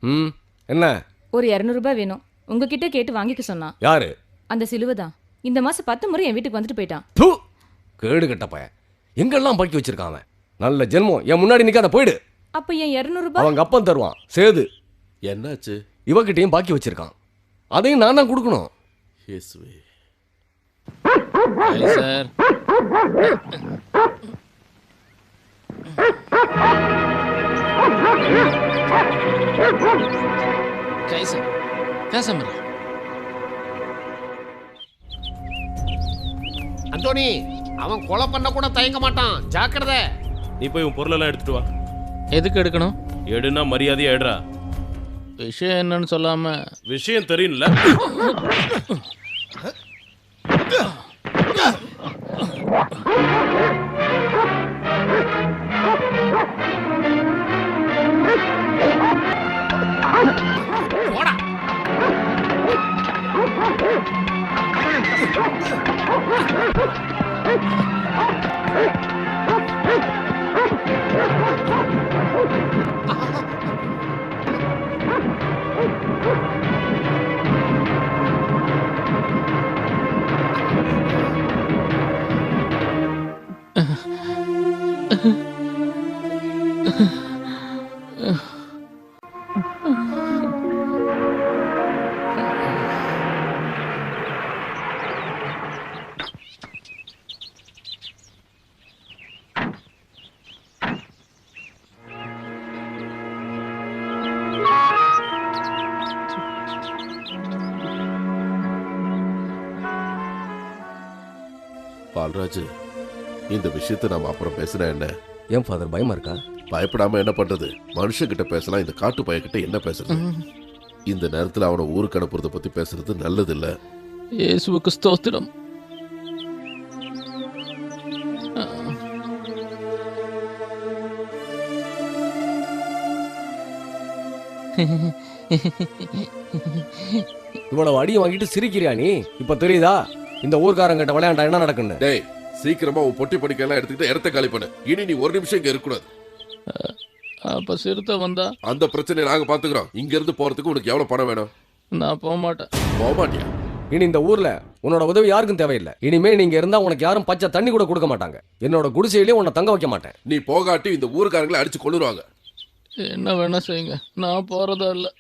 ம், என்ன? ஒரு 200 ரூபாய் வேணும். உங்ககிட்ட கேட்டு வாங்கிக்க சொன்னான். யாரு? அந்த சிலுவை தான். இந்த மாசம் 10 முறை என் வீட்டுக்கு வந்துட்டு போயிட்டான். தூ, கேடு கட்ட பையன். எங்கெல்லாம் பாக்கி வச்சிருக்கான் அவன். நல்ல ஜென்மம். என் முன்னாடி நிக்காத, போயிடு. அப்ப என் 200 ரூபாய் அவங்க அப்பன் தருவான். சேது என்னாச்சு? இவகிட்டையும் பாக்கி வச்சிருக்கான். அதையும் நான் தான் கொடுக்கணும். இயேசுவே. சார் कैसे कैसे मेरा அந்தோனி, அவன் கொலை பண்ண கூட தயங்க மாட்டான். ஜாக்கிரதை. நீ போய் உன் பொருளெல்லாம் எடுத்துட்டு வா. எதுக்கு எடுக்கணும்? எடுனா மரியாதையா எடுறா. விஷயம் என்னன்னு சொல்லாம. விஷயம் தெரியும்ல. போடா. பால்ராஜ், இந்த விஷயத்தை நாம அப்புறம் பேசுனா என்ன? ஏன் ஃபாதர் பயமா இருக்கா? பயப்படாம என்ன பண்றது? மனுஷங்கிட்ட பேசலாம், இந்த காட்டு பையன்கிட்ட என்ன பேசுறது? இந்த நேரத்துல அவனை ஊருக்கு அனுப்புறத பத்தி பேசுறது நல்லது இல்ல. இயேசுவுக்கு ஸ்தோத்திரம். இவ்வளவு அடியை வாங்கிட்டு சிரிக்கிறியா நீ? இப்ப தெரியுதா இந்த ஊர்க்காரங்கிட்ட விளையாண்டா என்ன நடக்குன்னு? டேய், சீக்கிரமா உன் பொட்டி படிக்கலாம் எடுத்துக்கிட்டு இடத்த காலி பண்ணு. இனி நீ ஒரு நிமிஷம் இங்க இருக்கக்கூடாது. அப்ப சிறுத்தை வந்தா அந்த பிரச்சனையை நாங்க பாத்துக்கிறோம். இங்க இருந்து போறதுக்கு உனக்கு எவ்வளவு பணம் வேணும்? நான் போக மாட்டேன். போக மாட்டியா? இனி இந்த ஊர்ல உன்னோட உதவி யாருக்கும் தேவையில்லை. இனிமே நீங்க இருந்தா உனக்கு யாரும் பச்சை தண்ணி கூட கொடுக்க மாட்டாங்க. என்னோட குடிசையிலேயே உன்னை தங்க வைக்க மாட்டேன். நீ போகாட்டி இந்த ஊருக்காரங்களை அடிச்சு கொள்ளுருவாங்க. என்ன வேணா செய்யுங்க, நான் போறதா இல்லை.